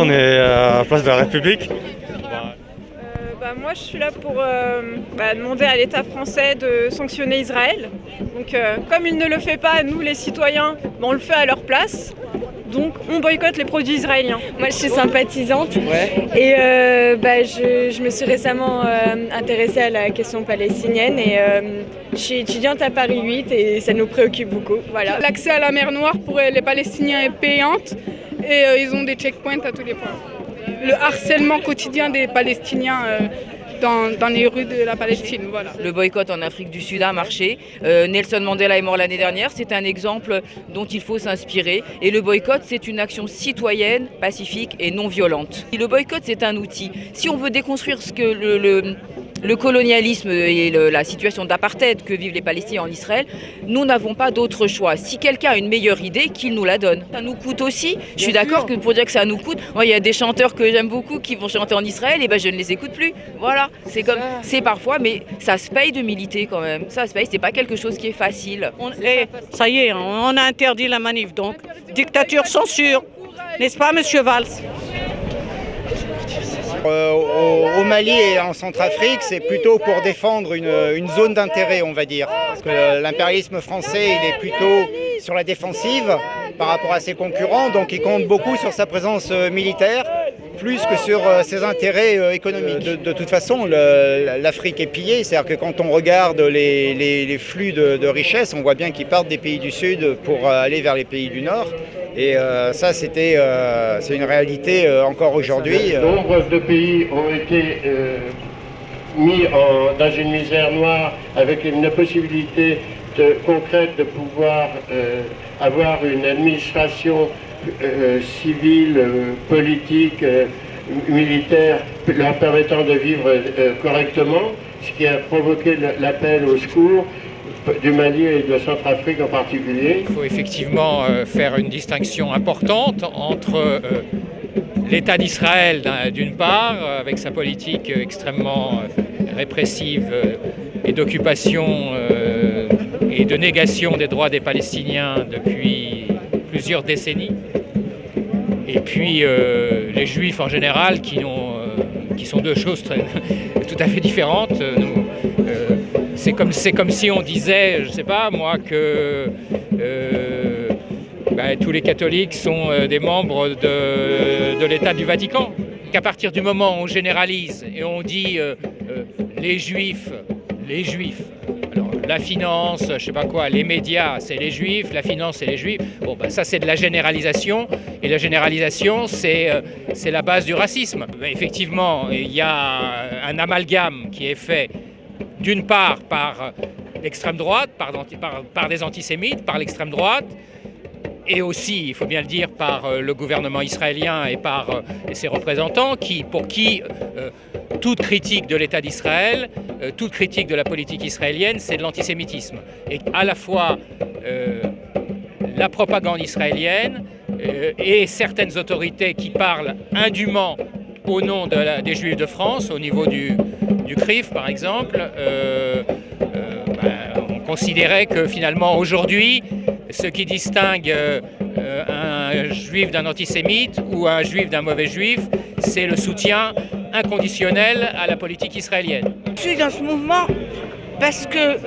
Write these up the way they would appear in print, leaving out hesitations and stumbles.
on est à la place de la République. Moi je suis là pour demander à l'État français de sanctionner Israël. Donc comme il ne le fait pas, nous les citoyens, on le fait à leur place. Donc on boycotte les produits israéliens. Moi je suis sympathisante et je me suis récemment intéressée à la question palestinienne et je suis étudiante à Paris 8 et ça nous préoccupe beaucoup. Voilà. L'accès à la mer Noire pour les Palestiniens est payante et ils ont des checkpoints à tous les points. Le harcèlement quotidien des Palestiniens dans les rues de la Palestine. Voilà. Le boycott en Afrique du Sud a marché. Nelson Mandela est mort l'année dernière. C'est un exemple dont il faut s'inspirer. Et le boycott, c'est une action citoyenne, pacifique et non violente. Le boycott, c'est un outil. Si on veut déconstruire ce que le colonialisme et la situation d'apartheid que vivent les Palestiniens en Israël, nous n'avons pas d'autre choix. Si quelqu'un a une meilleure idée, qu'il nous la donne. Ça nous coûte aussi. Je suis d'accord que pour dire que ça nous coûte, il y a des chanteurs que j'aime beaucoup qui vont chanter en Israël, et je ne les écoute plus. Voilà, c'est parfois, mais ça se paye de militer quand même. Ça se paye, c'est pas quelque chose qui est facile. Ça y est, on a interdit la manif, donc dictature, censure, n'est-ce pas, Monsieur Valls? Au Mali et en Centrafrique, c'est plutôt pour défendre une zone d'intérêt, on va dire. Parce que l'impérialisme français, il est plutôt sur la défensive par rapport à ses concurrents, donc il compte beaucoup sur sa présence militaire, plus que sur ses intérêts économiques. De toute façon, l'Afrique est pillée, c'est-à-dire que quand on regarde les flux de richesses, on voit bien qu'ils partent des pays du Sud pour aller vers les pays du Nord. Et ça, c'est une réalité encore aujourd'hui. Nombre de pays ont été mis dans une misère noire avec une possibilité concrète de pouvoir avoir une administration civile, politique, militaire, leur permettant de vivre correctement, ce qui a provoqué l'appel au secours du Mali et de Centrafrique en particulier. Il faut effectivement faire une distinction importante entre l'État d'Israël d'une part, avec sa politique extrêmement répressive et d'occupation et de négation des droits des Palestiniens depuis plusieurs décennies, et puis les Juifs en général qui sont deux choses tout à fait différentes. C'est comme si on disait, je ne sais pas moi, que tous les catholiques sont des membres de l'État du Vatican. Qu'à partir du moment où on généralise et on dit les Juifs, alors la finance, je ne sais pas quoi, les médias c'est les Juifs, la finance c'est les Juifs, ça c'est de la généralisation, et la généralisation c'est la base du racisme. Effectivement, il y a un amalgame qui est fait d'une part par l'extrême droite, par des antisémites, par l'extrême droite, et aussi, il faut bien le dire, par le gouvernement israélien et par ses représentants, pour qui toute critique de l'État d'Israël, toute critique de la politique israélienne, c'est de l'antisémitisme. Et à la fois la propagande israélienne et certaines autorités qui parlent indûment au nom des Juifs de France, au niveau du CRIF par exemple, on considérait que finalement aujourd'hui, ce qui distingue un juif d'un antisémite ou un juif d'un mauvais juif, c'est le soutien inconditionnel à la politique israélienne. Je suis dans ce mouvement parce que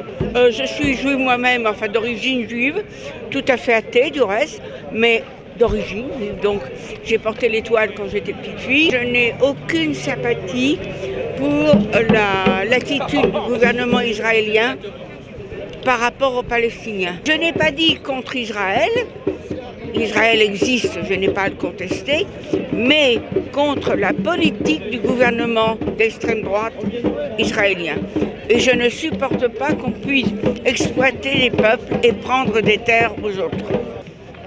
je suis juive moi-même, enfin d'origine juive, tout à fait athée du reste, mais d'origine, donc j'ai porté l'étoile quand j'étais petite fille. Je n'ai aucune sympathie pour l'attitude du gouvernement israélien par rapport aux Palestiniens. Je n'ai pas dit contre Israël, Israël existe, je n'ai pas à le contester, mais contre la politique du gouvernement d'extrême droite israélien. Et je ne supporte pas qu'on puisse exploiter les peuples et prendre des terres aux autres.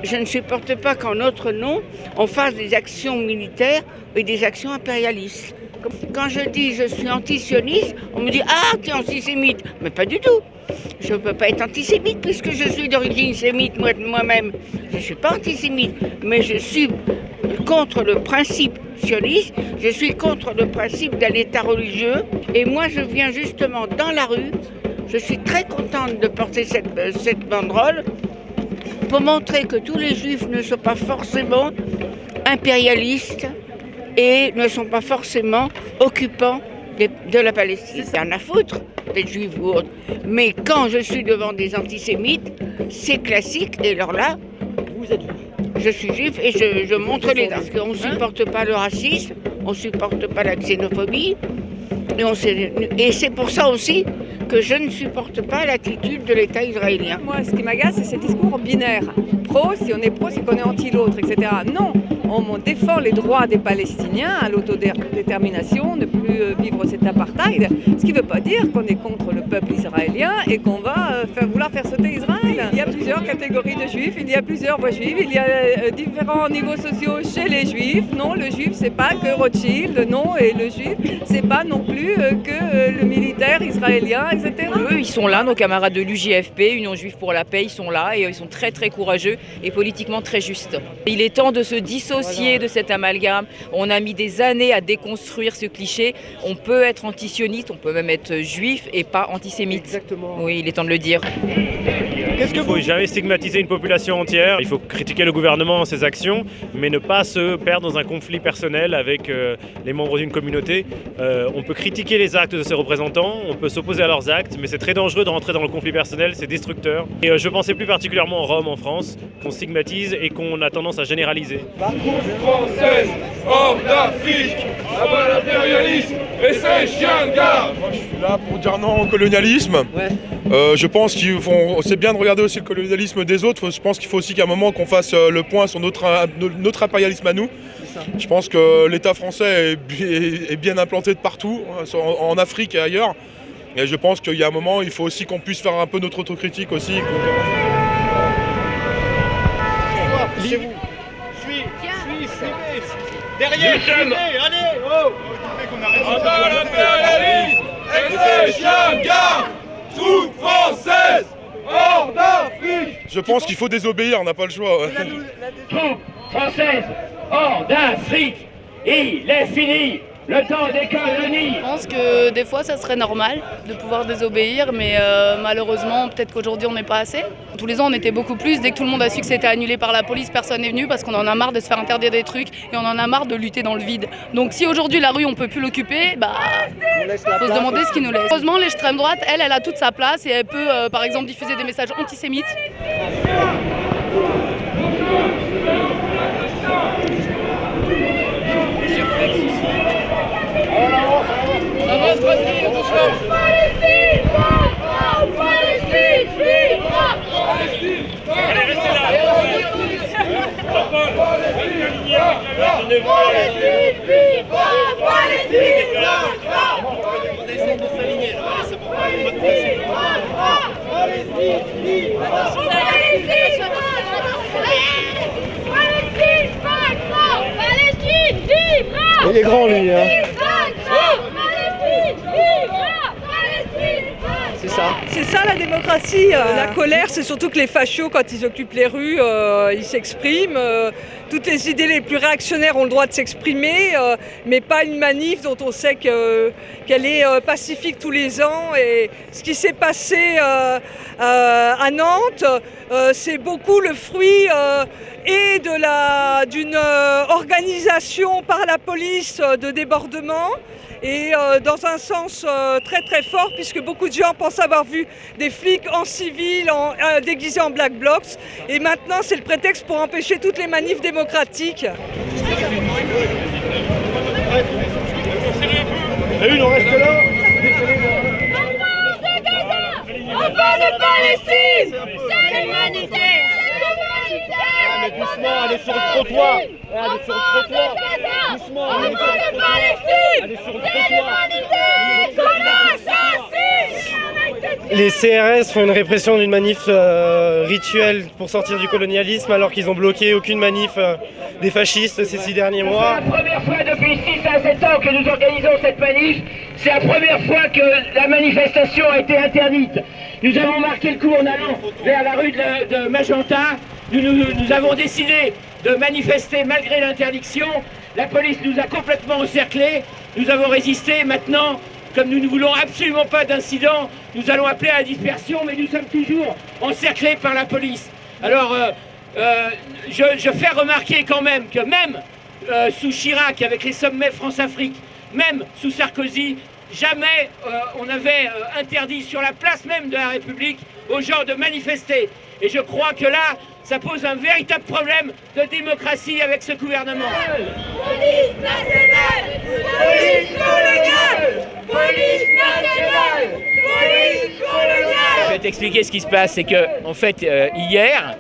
Je ne supporte pas qu'en notre nom, on fasse des actions militaires et des actions impérialistes. Quand je dis je suis antisioniste, on me dit « Ah, tu es antisémite !» Mais pas du tout. Je ne peux pas être antisémite puisque je suis d'origine sémite moi-même. Je ne suis pas antisémite, mais je suis contre le principe sioniste, je suis contre le principe d'un État religieux. Et moi, je viens justement dans la rue, je suis très contente de porter cette banderole pour montrer que tous les juifs ne sont pas forcément impérialistes et ne sont pas forcément occupants de la Palestine. C'est rien à foutre d'être juif ou autre. Mais quand je suis devant des antisémites, c'est classique. Et alors là, Vous êtes juif. je suis juif et je montre les dents. Parce qu'on ne supporte pas le racisme, on ne supporte pas la xénophobie. Et c'est pour ça aussi que je ne supporte pas l'attitude de l'État israélien. Moi, ce qui m'agace, c'est ces discours binaires. Pro, si on est pro, c'est qu'on est anti l'autre, etc. Non, on défend les droits des Palestiniens à l'autodétermination, ne plus vivre cet apartheid, ce qui ne veut pas dire qu'on est contre le peuple israélien et qu'on va vouloir faire sauter Israël. Il y a plusieurs catégories de juifs, il y a plusieurs voix juives, il y a différents niveaux sociaux chez les juifs. Non, le juif, c'est pas que Rothschild, non, et le juif, c'est pas non plus que le militaire israélien, etc. Eux, ils sont là, nos camarades de l'UJFP, Union Juive pour la Paix, ils sont là et ils sont très très courageux et politiquement très justes. Il est temps de se dissocier de cet amalgame. On a mis des années à déconstruire ce cliché. On peut être antisioniste, on peut même être juif et pas antisémite. Exactement. Oui, il est temps de le dire. Il ne faut jamais stigmatiser une population entière. Il faut critiquer le gouvernement, ses actions, mais ne pas se perdre dans un conflit personnel avec les membres d'une communauté. On peut critiquer les actes de ses représentants, on peut s'opposer à leurs actes, mais c'est très dangereux de rentrer dans le conflit personnel, c'est destructeur. Et je pensais plus particulièrement aux Roms en France, qu'on stigmatise et qu'on a tendance à généraliser. Française, hors d'Afrique, abat l'impérialisme et ses chiens de garde. Moi je suis là pour dire non au colonialisme. Ouais. Je pense c'est bien de regarder aussi le colonialisme des autres. Je pense qu'il faut aussi qu'à un moment qu'on fasse le point sur notre impérialisme à nous. Je pense que l'État français est bien implanté de partout, en Afrique et ailleurs. Et je pense qu'il y a un moment, il faut aussi qu'on puisse faire un peu notre autocritique aussi. Chez vous. Suis. Derrière, suivez, allez, oh. Abat l'impérialisme et ses chiens de garde. Troupes françaises, hors d'Afrique. Je pense qu'il faut désobéir, on n'a pas le choix. Ouais. Troupes françaises, hors d'Afrique. Il est fini le temps des colonies. Je pense que des fois ça serait normal de pouvoir désobéir, mais malheureusement peut-être qu'aujourd'hui on n'est pas assez. Tous les ans on était beaucoup plus, dès que tout le monde a su que c'était annulé par la police, personne n'est venu parce qu'on en a marre de se faire interdire des trucs et on en a marre de lutter dans le vide. Donc si aujourd'hui la rue on peut plus l'occuper, faut se demander ce qui nous laisse. Heureusement l'extrême droite, elle a toute sa place et elle peut par exemple diffuser des messages antisémites. Il est grand lui, hein. C'est ça. C'est ça la démocratie. La colère, c'est surtout que les fachos, quand ils occupent les rues, ils s'expriment. Toutes les idées les plus réactionnaires ont le droit de s'exprimer, mais pas une manif dont on sait qu'elle est pacifique tous les ans. Et ce qui s'est passé à Nantes, c'est beaucoup le fruit et d'une organisation par la police de débordement. Et dans un sens très très fort, puisque beaucoup de gens pensent avoir vu des flics en civil, déguisés en black blocs, et maintenant c'est le prétexte pour empêcher toutes les manifs démocratiques. Et une, on reste là. Enfin de Palestine, c'est l'humanité. Mais doucement, allez sur le trottoir. Allez sur le trottoir. Doucement, allez sur le trottoir. Allez sur le trottoir. Les CRS font une répression d'une manif rituelle pour sortir du colonialisme alors qu'ils ont bloqué aucune manif des fascistes ces 6 derniers mois. C'est la première fois depuis 6 à 7 ans que nous organisons cette manif. C'est la première fois que la manifestation a été interdite. Nous avons marqué le coup en allant vers la rue de Magenta. Nous avons décidé de manifester malgré l'interdiction. La police nous a complètement encerclés. Nous avons résisté. Maintenant, comme nous ne voulons absolument pas d'incident, nous allons appeler à la dispersion, mais nous sommes toujours encerclés par la police. Alors, je fais remarquer quand même que même sous Chirac avec les sommets France-Afrique, même sous Sarkozy, jamais on avait interdit sur la place même de la République aux gens de manifester. Et je crois que là, ça pose un véritable problème de démocratie avec ce gouvernement. Police nationale! Police coloniale! Police nationale! Police coloniale! Je vais t'expliquer ce qui se passe, c'est que en fait hier,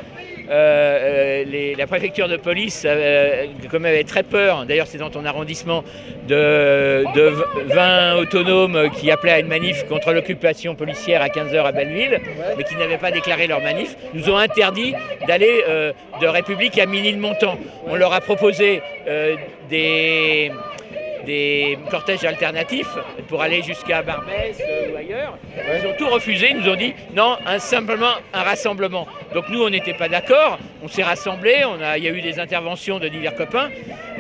la préfecture de police comme avait très peur, d'ailleurs c'est dans ton arrondissement, de 20 autonomes qui appelaient à une manif contre l'occupation policière à 15h à Belleville, mais qui n'avaient pas déclaré leur manif, nous ont interdit d'aller de République à Ménilmontant. On leur a proposé des cortèges alternatifs pour aller jusqu'à Barbès ou ailleurs. Ils ont tout refusé, ils nous ont dit non, simplement un rassemblement. Donc nous, on n'était pas d'accord, on s'est rassemblés, il y a eu des interventions de divers copains,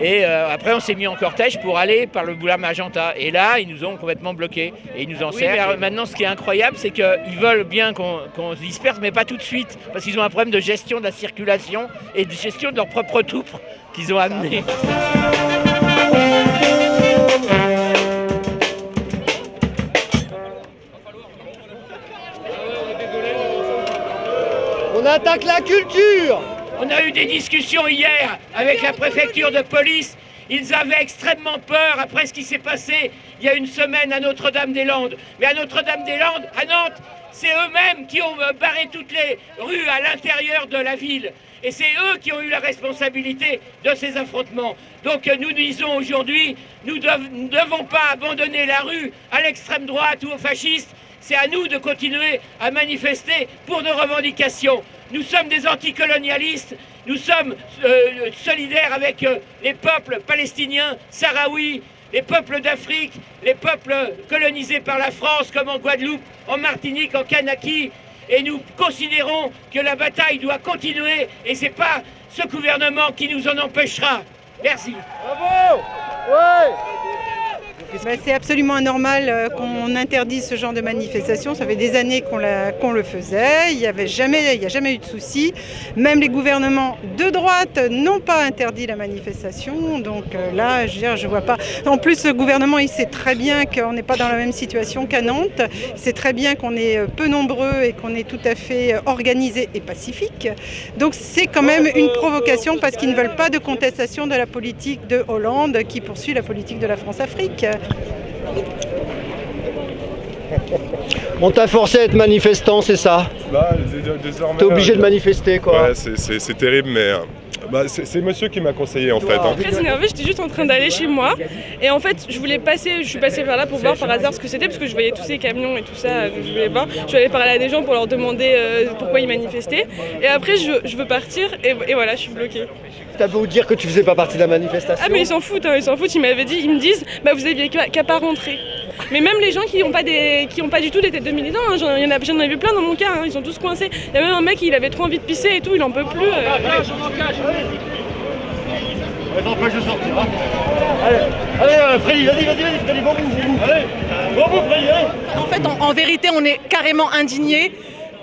et après on s'est mis en cortège pour aller par le boulevard Magenta. Et là, ils nous ont complètement bloqués, et ils nous en servent. Maintenant, ce qui est incroyable, c'est qu'ils veulent bien qu'on se disperse, mais pas tout de suite, parce qu'ils ont un problème de gestion de la circulation et de gestion de leurs propres troupes qu'ils ont amenées. On attaque la culture! On a eu des discussions hier avec la préfecture de police. Ils avaient extrêmement peur après ce qui s'est passé il y a une semaine à Notre-Dame-des-Landes. Mais à Notre-Dame-des-Landes, à Nantes, c'est eux-mêmes qui ont barré toutes les rues à l'intérieur de la ville. Et c'est eux qui ont eu la responsabilité de ces affrontements. Donc nous disons aujourd'hui, nous ne devons pas abandonner la rue à l'extrême droite ou aux fascistes. C'est à nous de continuer à manifester pour nos revendications. Nous sommes des anticolonialistes, nous sommes solidaires avec les peuples palestiniens, sahraouis, les peuples d'Afrique, les peuples colonisés par la France comme en Guadeloupe, en Martinique, en Kanaki. Et nous considérons que la bataille doit continuer et ce n'est pas ce gouvernement qui nous en empêchera. Merci. Bravo! Ouais! C'est absolument anormal qu'on interdise ce genre de manifestation. Ça fait des années qu'on le faisait. Il n'y a jamais eu de souci. Même les gouvernements de droite n'ont pas interdit la manifestation. Donc là, je vois pas. En plus, ce gouvernement, il sait très bien qu'on n'est pas dans la même situation qu'à Nantes. Il sait très bien qu'on est peu nombreux et qu'on est tout à fait organisé et pacifique. Donc c'est quand même une provocation parce qu'ils ne veulent pas de contestation de la politique de Hollande qui poursuit la politique de la France-Afrique. On t'a forcé à être manifestant, c'est ça? Désormais, t'es obligé de manifester, quoi. Ouais, c'est terrible, mais c'est monsieur qui m'a conseillé en fait. Hein. Très énervée, j'étais juste en train d'aller chez moi et en fait je suis passée par là pour voir par hasard ce que c'était parce que je voyais tous ces camions et tout ça, donc je voulais voir. Je suis allée parler à des gens pour leur demander pourquoi ils manifestaient et après je veux partir et voilà, je suis bloquée. T'as beau dire que tu faisais pas partie de la manifestation? Ah mais ils s'en foutent, ils me disent bah vous aviez qu'à pas rentrer. Mais même les gens qui n'ont pas du tout des têtes de militants, hein, j'en ai vu plein dans mon cas, hein, ils sont tous coincés. Il y a même un mec, il avait trop envie de pisser et tout, il en peut plus. Allez, Freddy, vas-y, Freddy, bon bout, Freddy, allez. En fait, en vérité, on est carrément indignés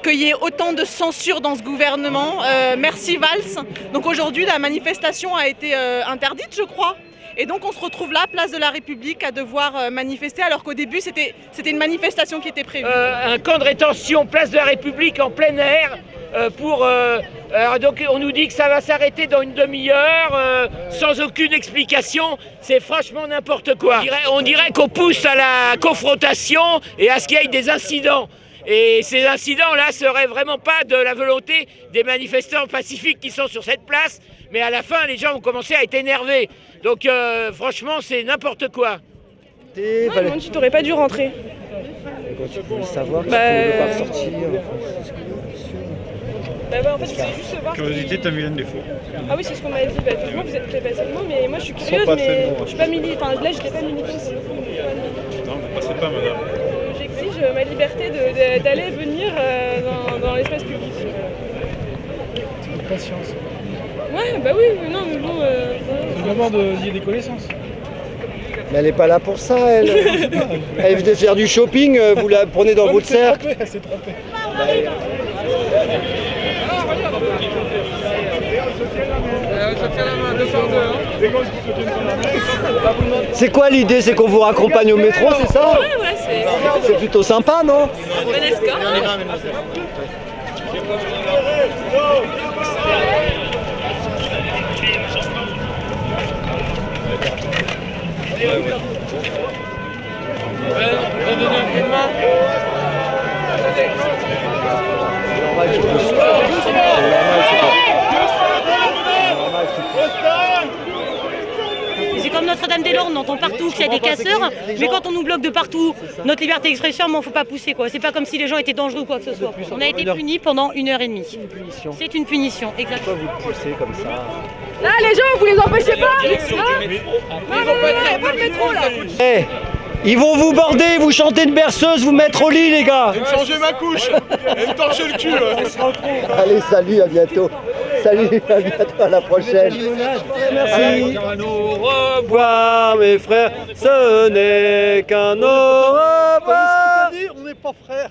qu'il y ait autant de censure dans ce gouvernement. Merci Valls. Donc aujourd'hui, la manifestation a été interdite, je crois. Et donc on se retrouve là, place de la République, à devoir manifester, alors qu'au début c'était une manifestation qui était prévue. Un camp de rétention, place de la République, en plein air, donc on nous dit que ça va s'arrêter dans une demi-heure, sans aucune explication. C'est franchement n'importe quoi. On dirait qu'on pousse à la confrontation et à ce qu'il y ait des incidents. Et ces incidents-là seraient vraiment pas de la volonté des manifestants pacifiques qui sont sur cette place, mais à la fin, les gens vont commencer à être énervés. Donc franchement, c'est n'importe quoi. Tu t'aurais pas dû rentrer. Quand tu pouvais savoir que tu pouvais pas ressortir. En fait, je voulais juste voir. Curiosité, t'as mis l'un des faux. Ah oui, c'est ce qu'on m'a dit. Effectivement, vous êtes très facilement, mais moi je suis curieuse, mais je suis pas militante. Enfin, là, j'étais pas militante pour le coup. Non, mais passez pas, madame. J'exige ma liberté d'aller et venir dans l'espace public. Patience. Ouais, bah oui, non, mais bon. C'est d'abord de lier des connaissances. Mais elle n'est pas là pour ça, elle. Elle venait faire du shopping, vous la prenez dans votre cercle. Elle s'est trompée. On se tient la main, 2 par 2. C'est quoi l'idée? C'est qu'on vous raccompagne au métro, c'est ça? Ouais, C'est plutôt sympa, non? bon escorte. C'est comme Notre-Dame-des-Landes, on entend partout qu'il y a des casseurs, mais quand on nous bloque de partout notre liberté d'expression, il ne faut pas pousser, quoi. C'est pas comme si les gens étaient dangereux ou quoi que ce soit. On a été punis pendant 1h30. C'est une punition, exactement. Pourquoi vous poussez comme ça? Là, les gens, vous les empêchez pas pas de métro, là. Eh, ils vont vous border, vous chanter une berceuse, vous mettre au lit, les gars. Et me changer ma couche et me torcher le cul. Allez, salut, à bientôt. Salut, à bientôt, à la prochaine. Merci. Au revoir, mes frères, ce n'est qu'un au revoir. On n'est pas frères.